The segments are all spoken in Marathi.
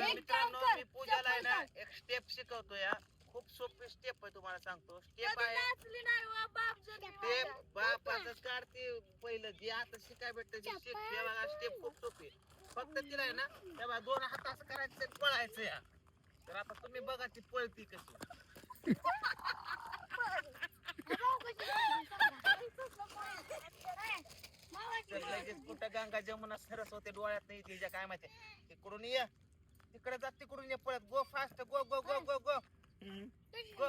मित्रांनो मी पूजाला आहे ना एक स्टेप शिकवतो या खूप सोपी स्टेप आहे तुम्हाला सांगतो स्टेप आहे स्टेप बापाचं काढते पहिलं जे आता शिकाय भेटतं जे शिक हे बघा स्टेप खूप सोपी फक्त तिला आहे ना तेव्हा दोन हात असं करायचं आणि पळायचं या तर आता तुम्ही बघा ती पळती कशी कुठं गंगा जमुना सरस्वती डोळ्यात नाही तिच्या काय माहिती तिकडून ये तिकडे जात तिकडून ये पळत गो फास्ट गो गो गो गो गो गो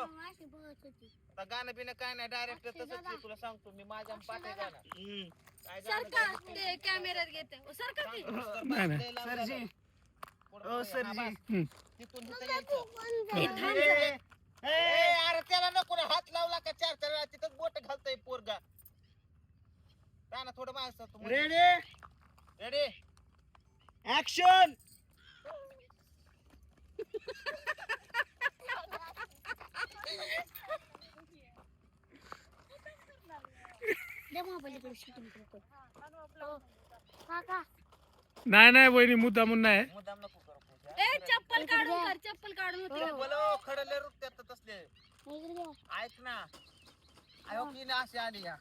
आता गाणं बिणं काय नाही डायरेक्ट तसंच तुला सांगतो मी माझ्या पाठी गाणं काय कॅमेऱ्यात घेते तिथून अरे त्याला नको हात लावला का चार चार वेळा तिथंच बोट घालतोय पोरगा ना थोडं माणसं रेडी रेडी ऍक्शन नाही नाही वहिनी मुद्दामून नाही मुद्दाम नको करू पूजा. चप्पल काढून कर चप्पल काढून बोलो खडले रुपयात तसले ऐक ना आयो की ना अशी आली या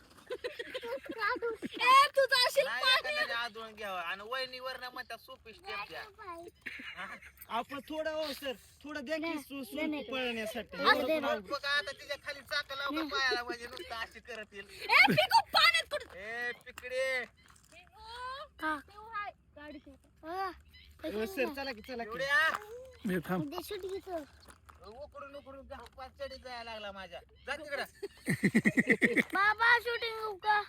तू जाशील आदळून घ्यावा आणि वहिनीवर ना म्हणतात सोपी स्टेप द्या आपण थोडं हो सर थोडं द्या की पळण्यासाठी बघा आता तिच्या खाली चाक लावून पायाला म्हणजे नुसतं अशी करत येईल ए पिकडे सर चला की चला एवढे मी थांब उकडून उकडून चढी जायला लागला माझ्या जा तिकडं बाबा शूटिंग का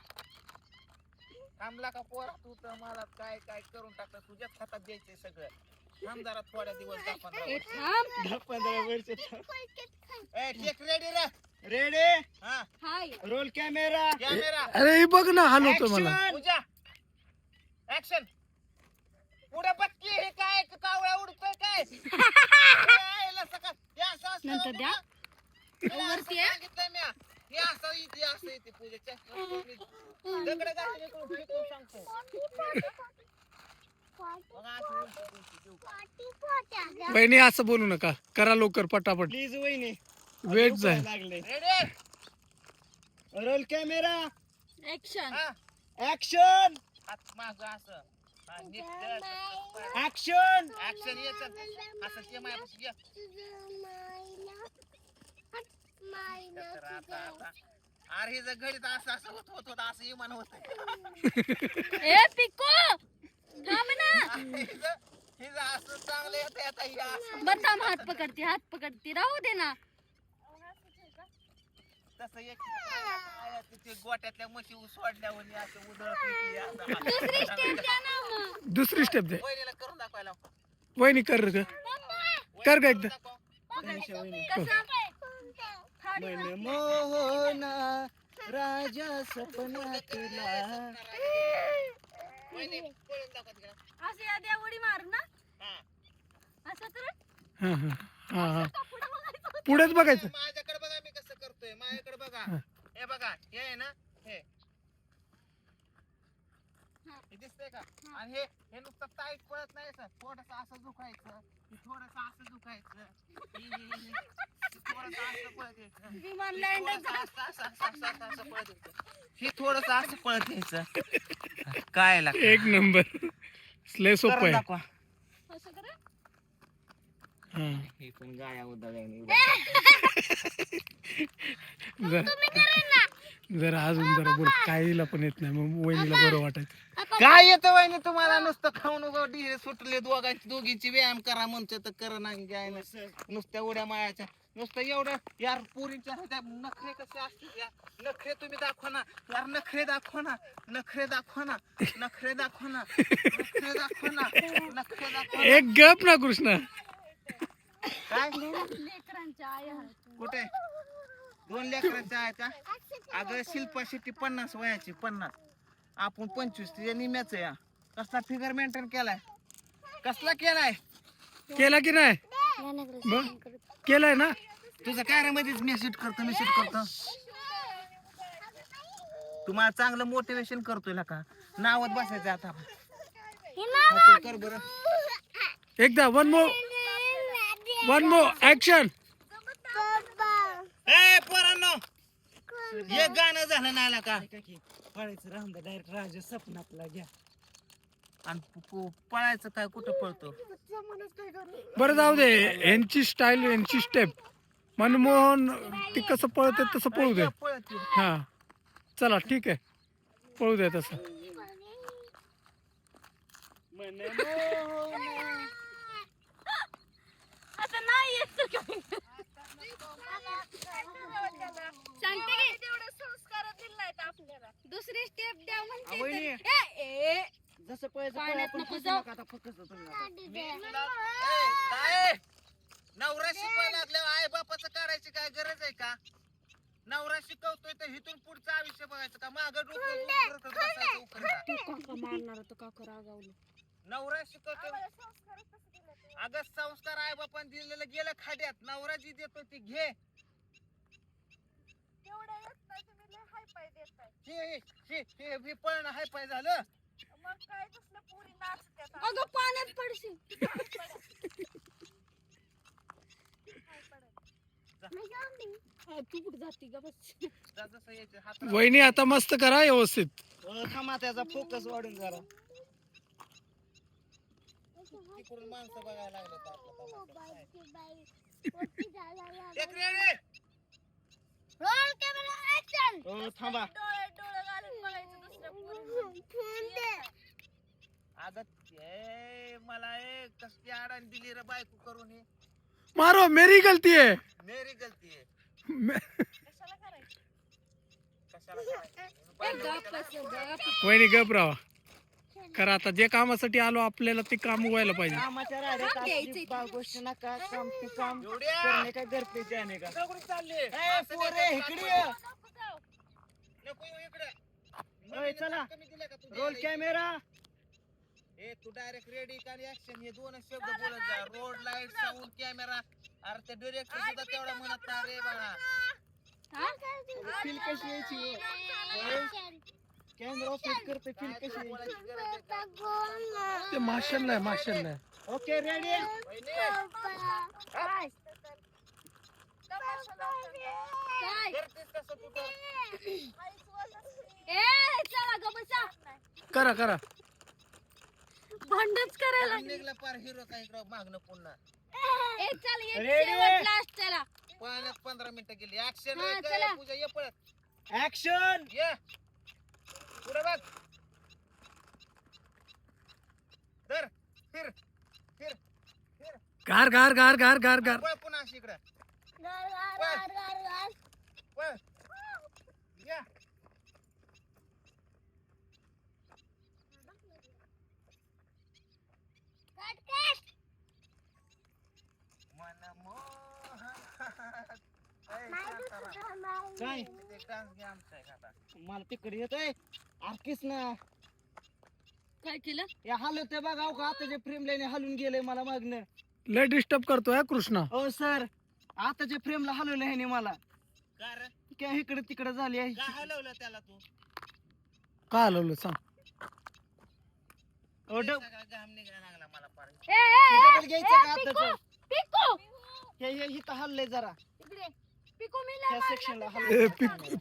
थांबला का पोरा तू तर मला काय काय करून टाकलं तुझ्याच हातात द्यायचंय सगळं थांब जरा थोड्या दिवस 10-15 वर्ष ए टेक रेडी रे रेडी हा हाय रोल कॅमेरा कॅमेरा अरे हे बघ ना हलवतो मला पूजा ऍक्शन पुढे बक्की हे काय कावळा उडतोय काय नंतर द्या वरती आहे सांगितलंय मी हे असं इथे पूजेच्या दगड घालून इकडून फेकून सांगतो वहिनी असं बोलू नका करा लवकर पटापट प्लीज वहिनी वेट जाय लागले ready roll camera action action हात मागं असं ऍक्शन ऍक्शन यायचं असं ते माझ्यापाशी घ्या अरे हे जर घडीत असं असं होत असं इमान होत ए पिको थांब ना हे असं चांगलं येत आता हे असं बदाम हात पकडते राहू दे ना तसं एक तिथे गोट्यातल्या म्हशी सोडल्यावर असं उधळत दुसरी स्टेप द्या ना मग दुसरी स्टेप दे वहिनीला करून दाखवायला वहिनी कर ग कर ग एकदा मन मोहना राजा सपनातला वहिनी करून दाखवा तिकडे असं या द्या उडी मार ना असं कर हा हा हा पुढेच बघायचं माझ्याकडे बघा मी कसं करतोय माझ्याकडे बघा हे बघा हे आहे ना हे दिसतंय का आणि हे नुसतं टाईट पळत नाही सर थोडस असं झुकायचं थोडस असं झुकायचं थोडस असं पळत यायचं विमान लँड असं पळत यायचं हे थोडस असं पळत यायचं काय लागतं एक नंबर लय सोपं करून आहे दाखवा असं कर हा हे पण गाया उदाहरण जरा अजून जरा बोल काहीला पण येत नाही मग वहिनीला बरं वाटायचं काय येतं वहिनी तुम्हाला नुसतं खाऊन डी सुटले दोघींची व्यायाम करा म्हणतो तर कर नाही काय नाही नुसत्या उड्या मायाच्या नुसतं एवढं यार पोरींच्या ह्याच्या नखरे कसे असतील यार नखरे तुम्ही दाखवा ना यार नखरे दाखवा ना नखरे दाखवा ना नखरे दाखवा ना नखरे दाखवा ना नखरे दाखवा एक गप ना कृष्णा काय लेकरांच्या आया कुठे 2 लेकरांच्या आयता अगं शिल्पा शेट्टी 50 वयाची 50 आपण 25 तिच्या निम्याच या कसला फिगर मेंटेन केलाय कसला केलाय केला की नाही केलाय ना तुझं काय रे मध्येच मेसेज करतो तुम्हाला चांगलं मोटिवेशन करतोय ना का नावात बसायचं आता हात कर बरं. एकदा वन मोर ऍक्शन. ए पोरांनो, एक गाणं झालं नाही का? ऐका की पळायचं राहून द्या डायरेक्ट राजा स्वप्नातला घ्या. आणि पळायचं काय, कुठं पळतो? बरं जाऊ दे, यांची स्टाईल यांची स्टेप मनमोहन ती कसं पळते तसं पळू दे. पळत हा चला ठीक आहे, पळू दे तसं. आता नाही येत तर काय? सांगते की तेवढे संस्कार दिले नाहीत आपल्याला. दुसरी स्टेप द्या म्हणते वहिनी. तर- ए, ए, जसं पळायचं पाण्यात पळा, पण नको फसू जाऊ. नका आता, फक्त तुम्ही आता. काय नवरा शिकवायला लागल्यावर आई बापाचं काढायची काय गरज आहे का? नवरा शिकवतोय तर इथून पुढचं आयुष्य बघायचं का? मागं डोकं उकरत बसायचं उकरत. तू काका मारणार होतं, काका रागावलं. नवरा शिकवतोय. अगं संस्कार आई बापान दिलेलं गेलं खाड्यात. नवरा जी देतो ती घे. हे पळणं हाय पाय झालं. अगं पाण्यात पडशील. हा, तू कुठं जाती ग? बस. जा जसं यायचं हात. वहिनी आता मस्त करा व्यवस्थित. थांबा त्याचा फोकस वाढून जरा. तिकडून माणसं बघायला लागले तर आपलं तमाशा. एक रेडी. थांबा अगं ए, मला कसली आडान दिली रे बायको करून. हे मारो, मेरी गलती है. मेरी गलती आहे. कशाला करायचं? कशाला करायचं? ए, गप्प बस, गप्प. वहिनी गप राहा. करा आता, जे कामासाठी आलो आपल्याला ते काम व्हायला पाहिजे. कामाच्या राड्यात असली गोष्ट नका. काम ते काम एवढ्या करणे का घर पे जाणे का. कुठं चालले? ए, पोरे, इकडे ये. नको जाऊ. नको येऊ इकडे. ओय, चला. कमी दिलं का तू? Roll camera. ए तू डायरेक्ट रेडी का ऍक्शन हे दोनच शब्द बोलत जा. Road light sound camera. अरे ते डिरेक्टर सुद्धा तेवढा म्हणत नाही रे बाळा. हा? फील कशी यायची कॅमेरा सेट करते. फील कशी यायची. बोलायची गरज आहे का? ते माशन नाही, माशन नाही. Okay ready. वहिनी, काय? काय? करतेस कसं तू तर? ए, चला ग बसा. करा करा. भांडच करायला. निघला पार हिरो काय इकडं मागणं पुन्हा. ए, चल ये Ready? शेवट लास्ट चला. पाण्यात 15 मिनिटं गेली. ऍक्शन हा, चला. पूजा ये पळत ऍक्शन. ये पुढे बघ. धर फिर फिर फिर. गार गार गार गार गार गार. पळ पुन्हा अशी इकडं. पळ. या. काय डान्स घे आमचा एक आता. मला तिकडे येतोय. आरकीस ना काय केलं? या हलवते बघा का आताच्या फ्रेम लाईन हलून गेलंय मला मागणं. लय डिस्टर्ब करतोय हा कृष्णा. हो सर, आताच्या फ्रेमला हलवलं ह्याने मला. का रे? काय इकडे तिकडे झाली आहे. का हलवलं त्याला तू? का हलवलं सांग. सगळा घाम निघायला लागला मला पार. ए, ए, डबल घ्यायचं का पिको, आताचं. पिको. हे इथं हललंय जरा. इकडे. पिको मी त्या सेक्शनला ए,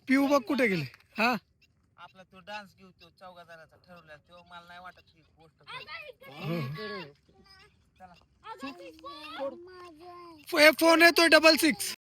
पिऊ बघ कुठे गेले. हा आपला तो डान्स घेऊ तो चौघा जणांचा ठरवला तो. मला नाही वाटत ही गोष्ट घडेल. हो. चला. फोन येतोय 66.